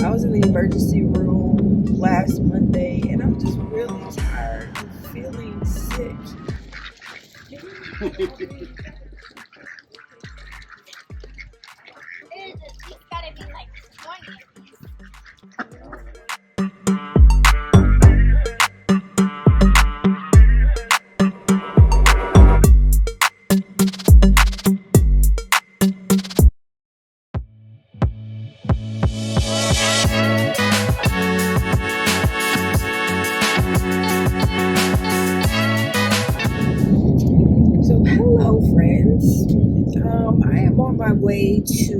I was in the emergency room last Monday, and I'm just really tired of feeling sick. It's gotta be like 20. So, hello, friends. I am on my way to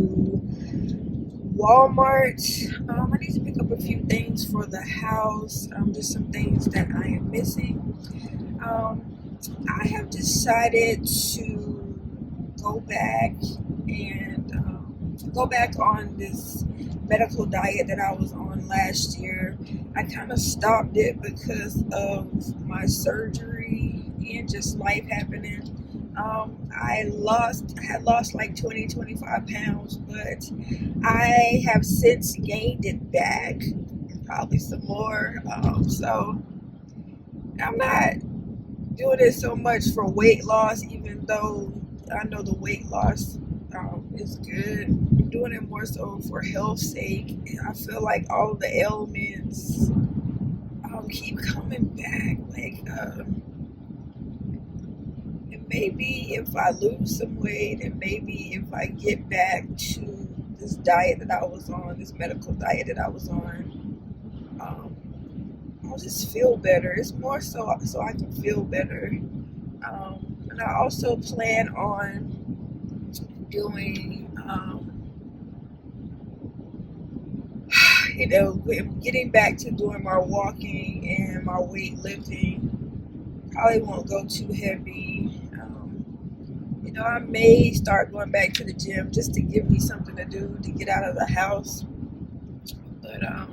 Walmart. I need to pick up a few things for the house, just some things that I am missing. I have decided to go back and go back on this medical diet that I was on last year. I kind of stopped it because of my surgery and just life happening. I had lost like 20-25 pounds, but I have since gained it back, and probably some more. So I'm not doing it so much for weight loss, even though I know the weight loss is good. I'm doing it more so for health's sake. I feel like all the ailments keep coming back. And maybe if I lose some weight, and maybe if I get back to this diet that I was on, this medical diet that I was on, I'll just feel better. It's more so I can feel better. And I also plan on doing, getting back to doing my walking and my weightlifting. Probably won't go too heavy. I may start going back to the gym just to give me something to do to get out of the house. But I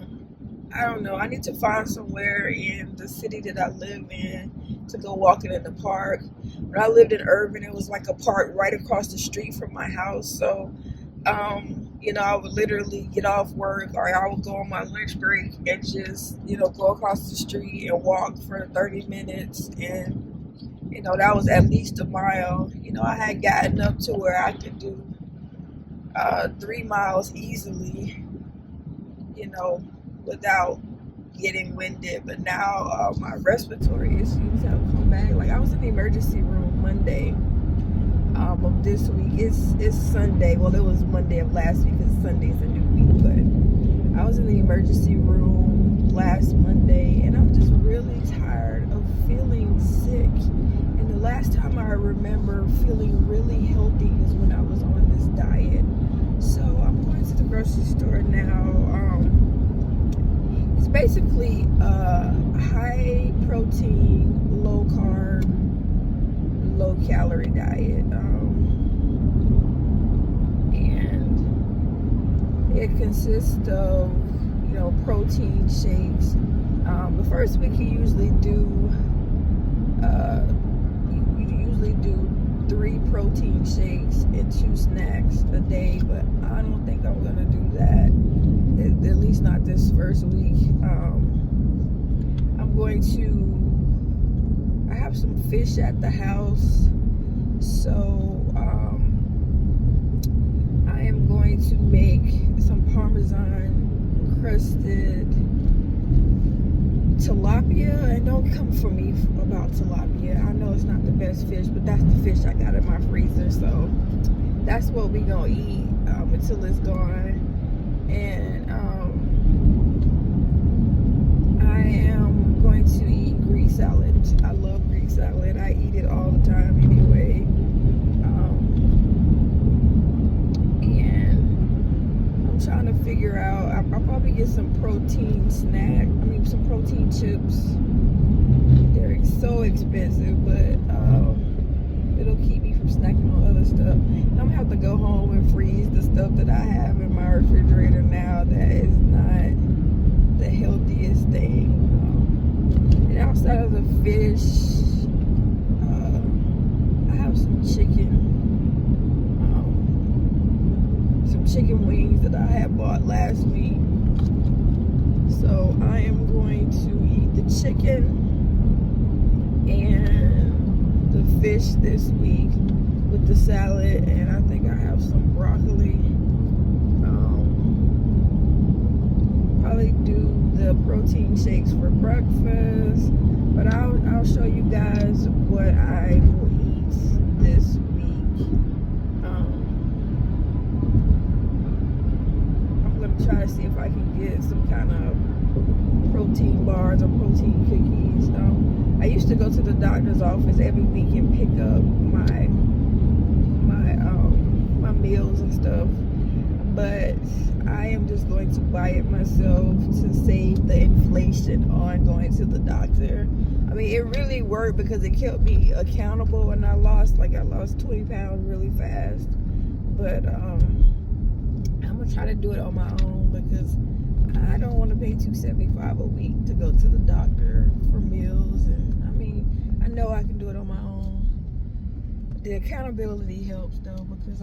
don't know. I need to find somewhere in the city that I live in to go walking in the park. When I lived in Irving, it was like a park right across the street from my house. So, I would literally get off work, or I would go on my lunch break and just, go across the street and walk for 30 minutes. And, that was at least a mile. I had gotten up to where I could do 3 miles easily, without getting winded. But now my respiratory issues have come back. Like, I was in the emergency room Monday of this week. It's Sunday. Well, it was Monday of last week because Sunday's a new week. But I was in the emergency room last Monday, and I'm just really tired of feeling sick. And the last time I remember feeling really healthy is when I was on this diet. So I'm going to the grocery store now. It's basically a high protein, low carb, low calorie diet. And it consists of, protein shakes. The first week you usually do 3 protein shakes and 2 snacks a day, but I don't think I'm gonna do that, at least not this first week. I have some fish at the house, so I am going to make some Parmesan crusted tilapia. And don't come for me about tilapia. I know it's not the best fish, but that's the fish I got in my freezer, so that's what we gonna eat until it's gone. And I am going to eat Greek salad. I love Greek salad. I eat it all the time anyway. And I'm trying to figure out, I'll probably get some protein some protein chips. They're so expensive, but it'll keep me from snacking on other stuff. I'm gonna have to go home and freeze the stuff that I have in my refrigerator now that is not the healthiest thing. And outside of the fish, I have some chicken wings that I had bought last week. going to eat the chicken and the fish this week with the salad, and I think I have some broccoli. Probably do the protein shakes for breakfast, but I'll show you guys what I will eat this week. I'm gonna try to see if I can get some kind of protein bars or protein cookies. I used to go to the doctor's office every week and pick up my meals and stuff, but I am just going to buy it myself to save the inflation on going to the doctor. I mean, it really worked because it kept me accountable, and I lost 20 pounds really fast. But I'm gonna try to do it on my own because I don't want to pay $275 a week to go to the doctor for meals. And I mean, I know I can do it on my own. The accountability helps though, because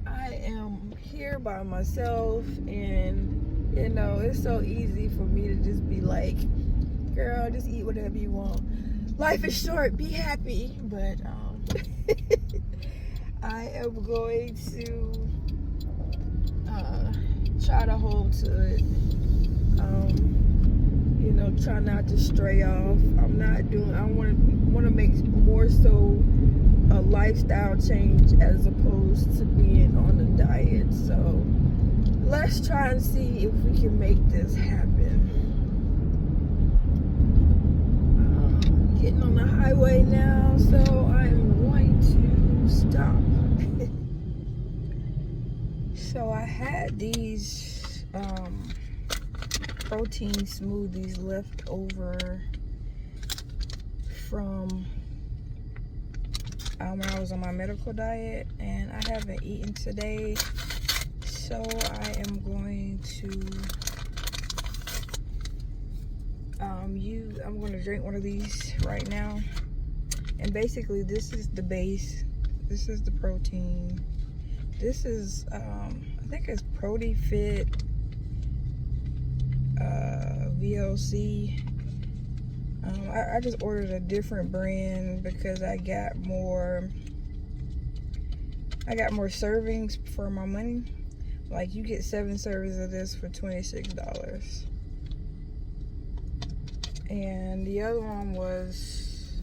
I am here by myself, and you know, it's so easy for me to just be like, girl, just eat whatever you want. Life is short, be happy. But I am going to try to hold to it. You know, try not to stray off. I want to make more so a lifestyle change as opposed to being on a diet. So let's try and see if we can make this happen. Getting on the highway now, so I'm going to stop. So I had these protein smoothies left over from when I was on my medical diet, and I haven't eaten today, so I am going to drink one of these right now. And basically this is the base, this is the protein, this is I think it's ProtiFit VLC. I just ordered a different brand because I got more servings for my money. Like, you get 7 servings of this for $26. And the other one was,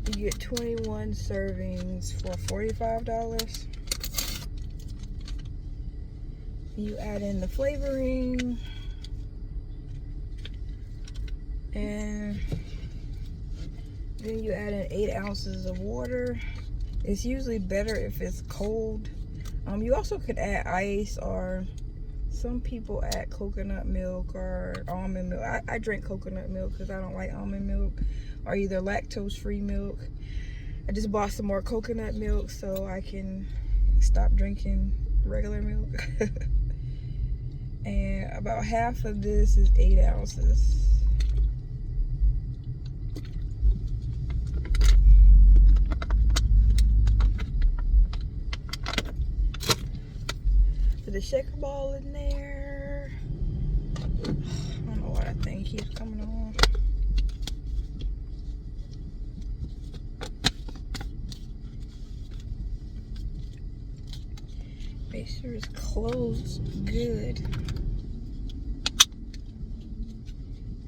you get 21 servings for $45. You add in the flavoring, and then you add in 8 ounces of water. It's usually better if it's cold. You also could add ice, or some people add coconut milk or almond milk. I drink coconut milk because I don't like almond milk, or either lactose free milk. I just bought some more coconut milk so I can stop drinking regular milk. And about half of this is 8 ounces. Put the shaker ball in there. I don't know why that thing keeps coming on. Make sure it's closed good,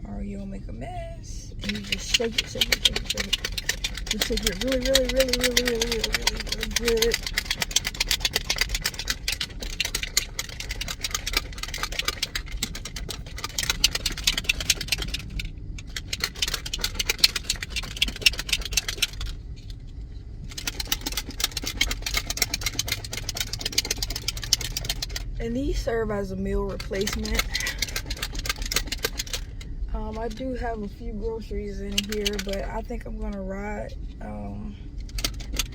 or you'll make a mess. And you just shake it. Just shake it really good. And these serve as a meal replacement. I do have a few groceries in here, but I think I'm gonna ride,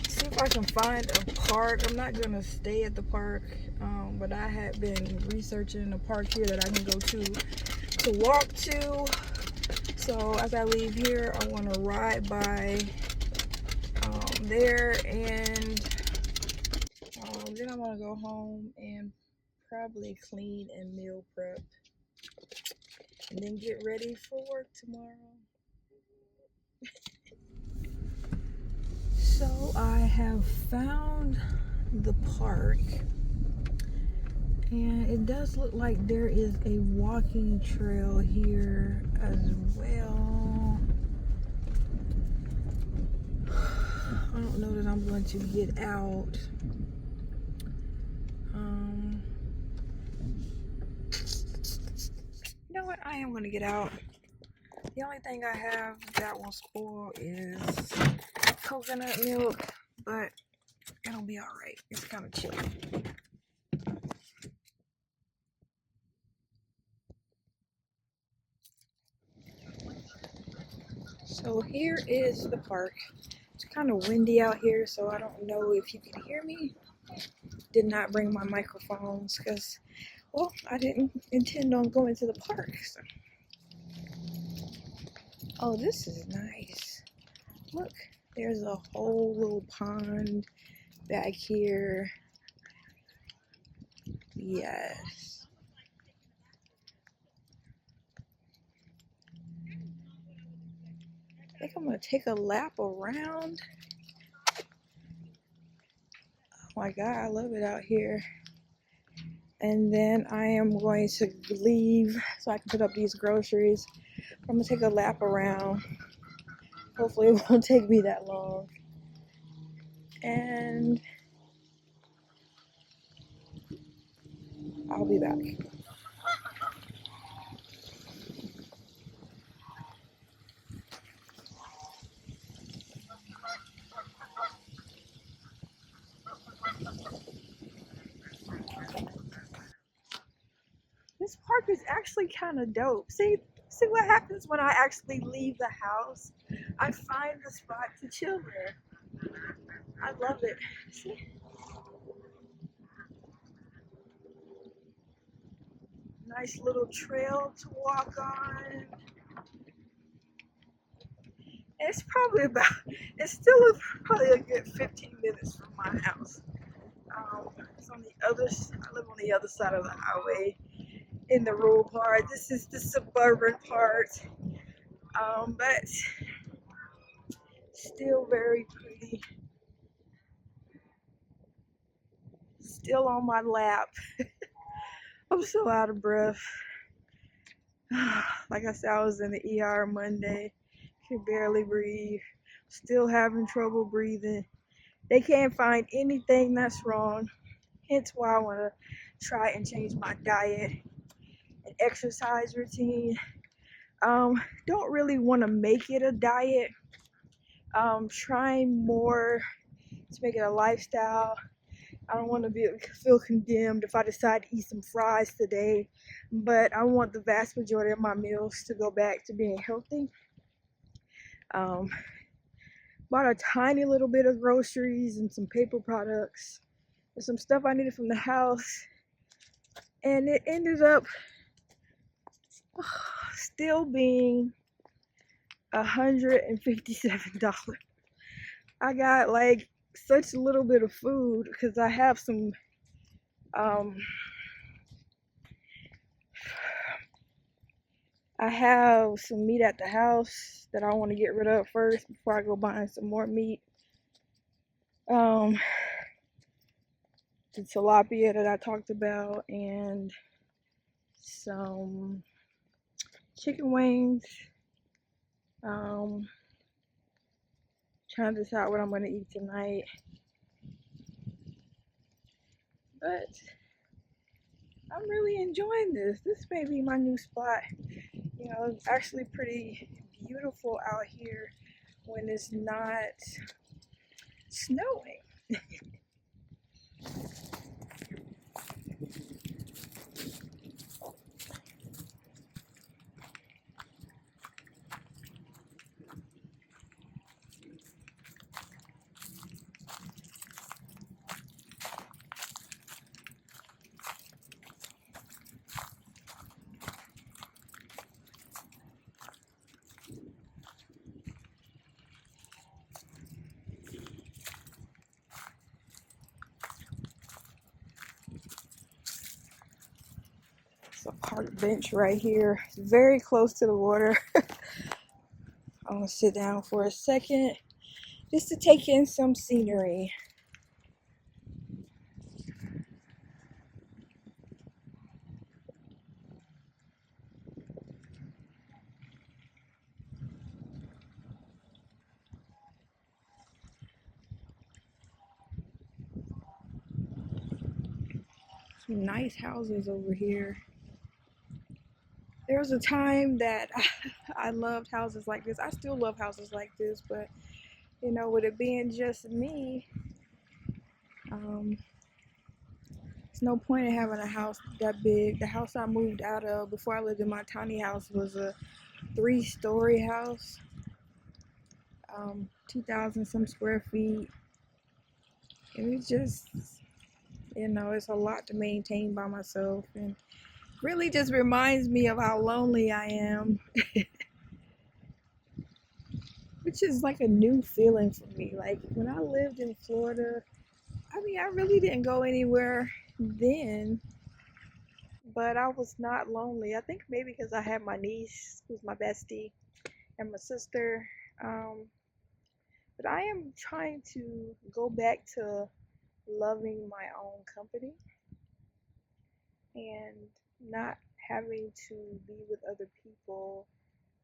see if I can find a park. I'm not gonna stay at the park, but I had been researching a park here that I can go to walk to. So as I leave here, I want to ride by there, and then I want to go home and probably clean and meal prep. and then get ready for work tomorrow. So I have found the park, and it does look like there is a walking trail here as well. I don't know that I'm going to get out. You know what? I am going to get out. The only thing I have that will spoil is coconut milk, but it'll be alright. It's kind of chilly. So here is the park. It's kind of windy out here, so I don't know if you can hear me. Did not bring my microphones because, well, I didn't intend on going to the park. So. Oh, this is nice. Look, there's a whole little pond back here. Yes. I think I'm going to take a lap around. Oh my God, I love it out here. And then I am going to leave so I can put up these groceries. I'm going to take a lap around. Hopefully it won't take me that long. And I'll be back. This park is actually kind of dope. See what happens when I actually leave the house? I find the spot to chill there. I love it. See? Nice little trail to walk on. It's probably it's still probably a good 15 minutes from my house. It's on the other, I live on the other side of the highway in the rural part. This is the suburban part, but still very pretty. Still on my lap. I'm so out of breath. Like I said, I was in the ER Monday. Could barely breathe. Still having trouble breathing. They can't find anything that's wrong. Hence why I want to try and change my diet and exercise routine. Don't really want to make it a diet. Trying more to make it a lifestyle. I don't want to feel condemned if I decide to eat some fries today, but I want the vast majority of my meals to go back to being healthy. Bought a tiny little bit of groceries and some paper products and some stuff I needed from the house, and it ended up still being $157. I got like such a little bit of food because I have some meat at the house that I want to get rid of first before I go buying some more meat. The tilapia that I talked about, and some chicken wings. Trying to decide what I'm going to eat tonight. But I'm really enjoying this. This may be my new spot. You know, it's actually pretty beautiful out here when it's not snowing. a park bench right here. It's very close to the water. I'm gonna sit down for a second just to take in some scenery. Some nice houses over here. There was a time that I loved houses like this. I still love houses like this, but you know, with it being just me, there's no point in having a house that big. The house I moved out of before I lived in my tiny house was a 3-story house, 2,000 some square feet. And it just, you know, it's a lot to maintain by myself, and really just reminds me of how lonely I am. Which is like a new feeling for me. Like when I lived in Florida, I mean, I really didn't go anywhere then, but I was not lonely. I think maybe because I had my niece, who's my bestie, and my sister. But I am trying to go back to loving my own company and not having to be with other people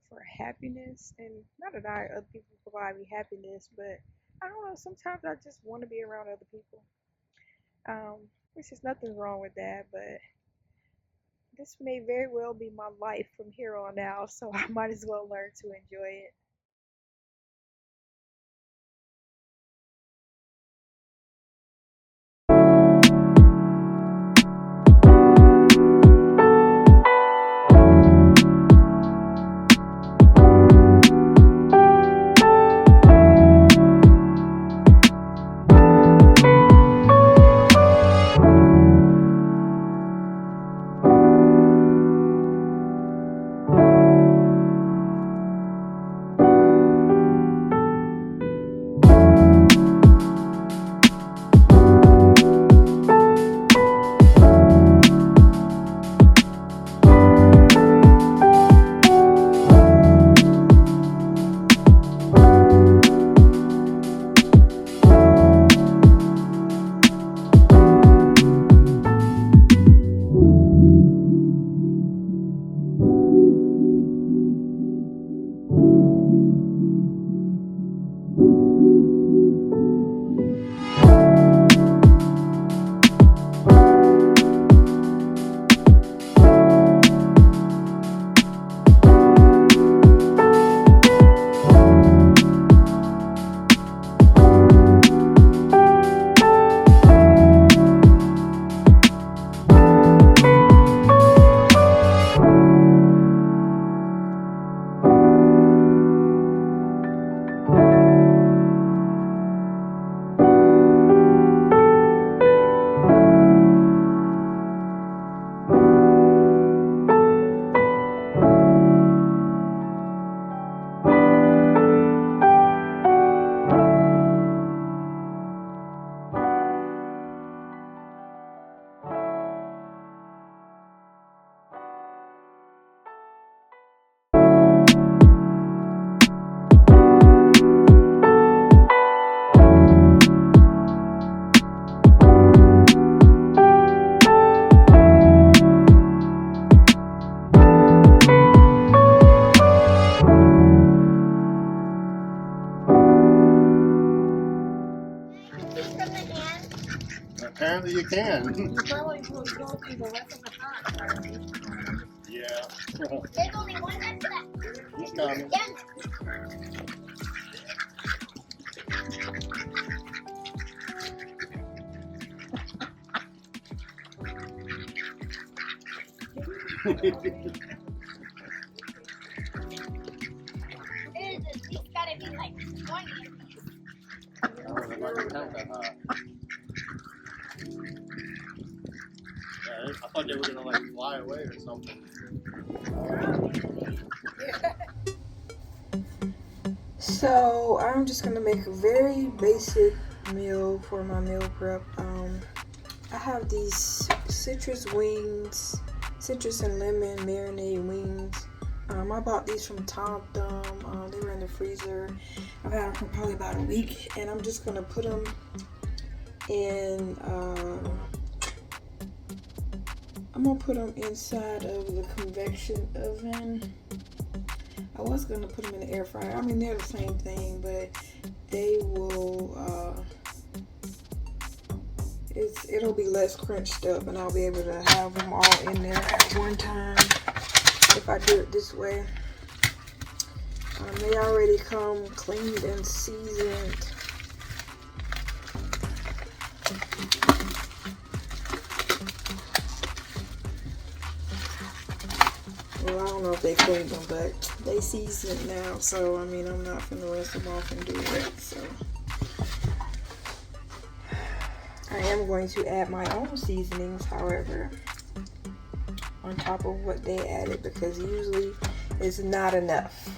for happiness. And not that other people provide me happiness, but I don't know, sometimes I just want to be around other people. Which is nothing wrong with that, but this may very well be my life from here on out, so I might as well learn to enjoy it. Apparently you can. You probably will go through the rest of the time. Yeah. There's only one after that. He's coming. There's at least gotta be like 20 of these. I don't know if I can count that high. Yeah, I thought they were gonna like fly away or something. So I'm just gonna make a very basic meal for my meal prep. I have these citrus wings citrus and lemon marinade wings. I bought these from Tom Thumb. They were in the freezer. I've had them for probably about a week, and I'm just gonna put them in. I'm gonna put them inside of the convection oven. I was gonna put them in the air fryer. I mean, they're the same thing, but they will. It'll be less crunched up, and I'll be able to have them all in there at one time if I do it this way. They already come cleaned and seasoned. Well, I don't know if they cleaned them, but they seasoned now, so I mean, I'm not gonna rinse them off and do that. So I am going to add my own seasonings, however, on top of what they added, because usually it's not enough.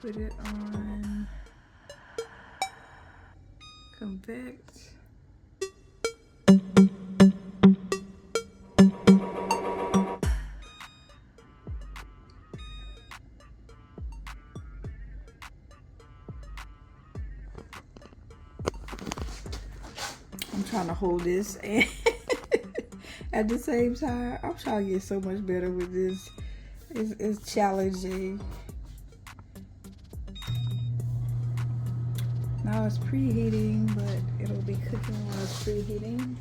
Put it on convect. I'm trying to hold this and at the same time, I'm trying to get so much better with this. It's challenging. Now it's preheating, but it'll be cooking while it's preheating.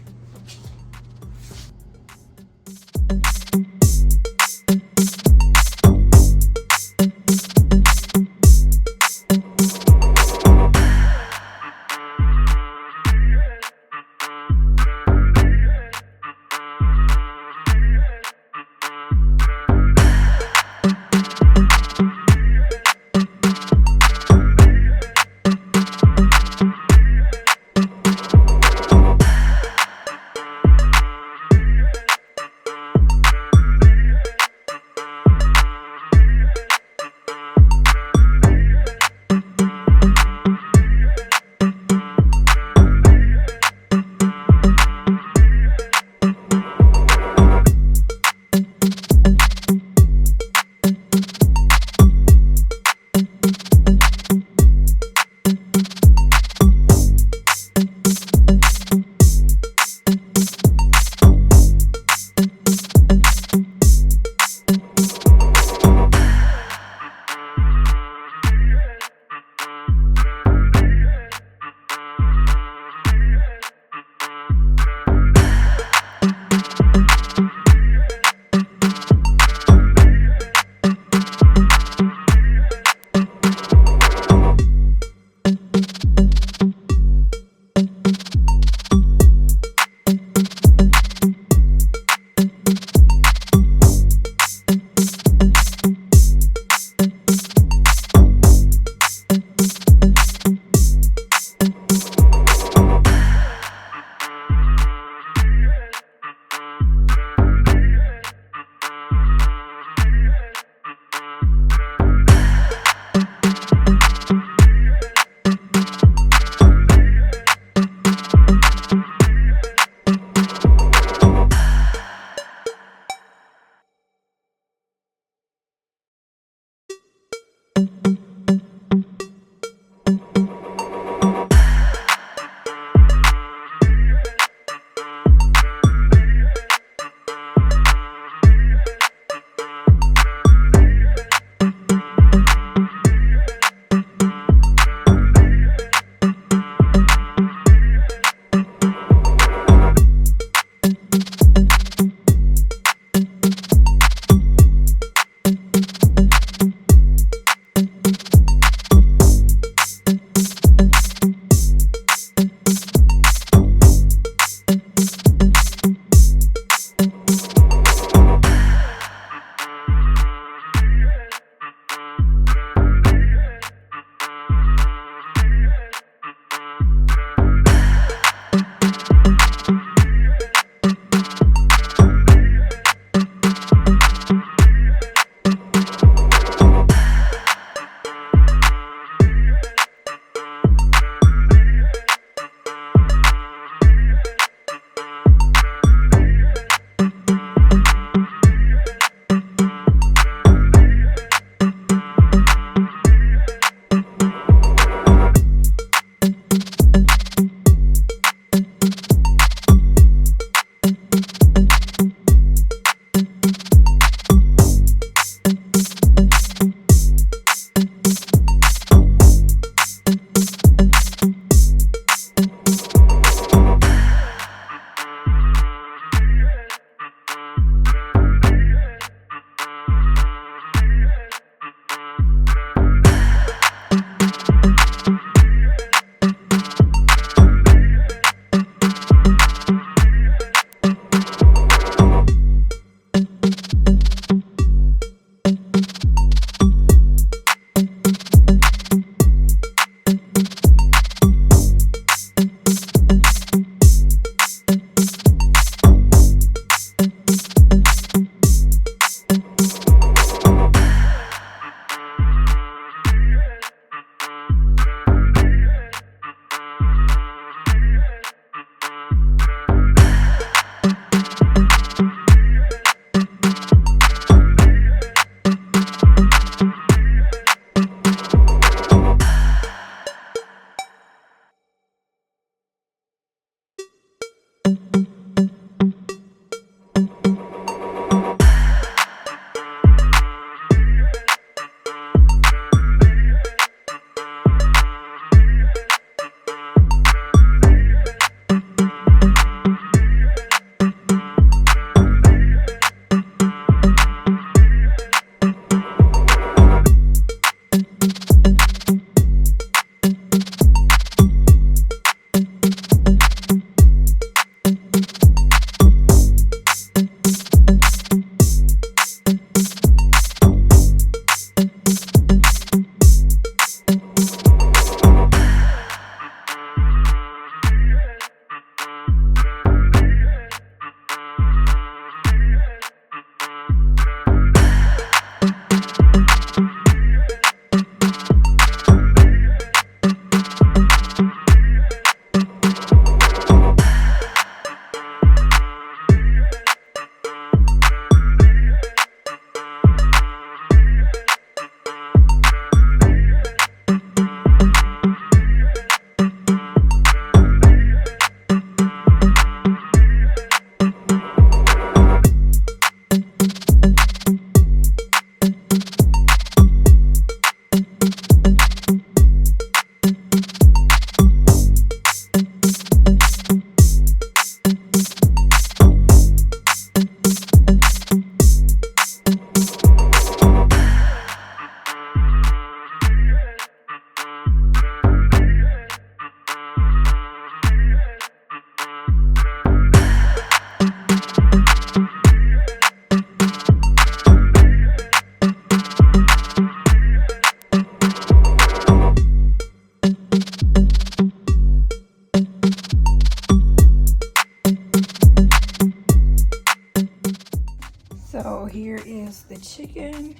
So here is the chicken,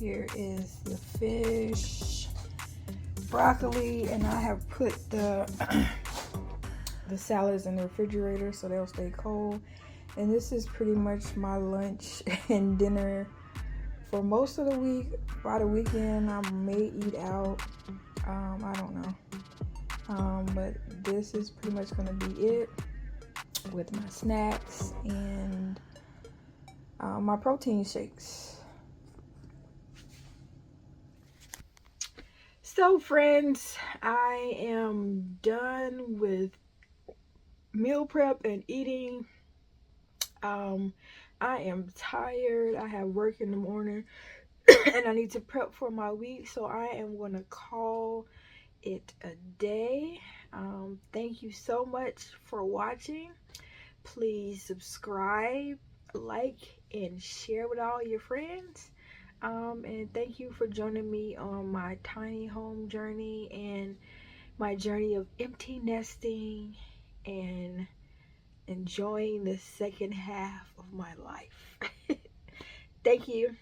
here is the fish, broccoli, and I have put the the salads in the refrigerator so they'll stay cold. And this is pretty much my lunch and dinner for most of the week. By the weekend I may eat out, I don't know, but this is pretty much gonna be it with my snacks and my protein shakes. So friends, I am done with meal prep and eating. I am tired. I have work in the morning and I need to prep for my week, so I am gonna call it a day. Thank you so much for watching. Please subscribe, like, and share with all your friends. And thank you for joining me on my tiny home journey and my journey of empty nesting and enjoying the second half of my life. Thank you.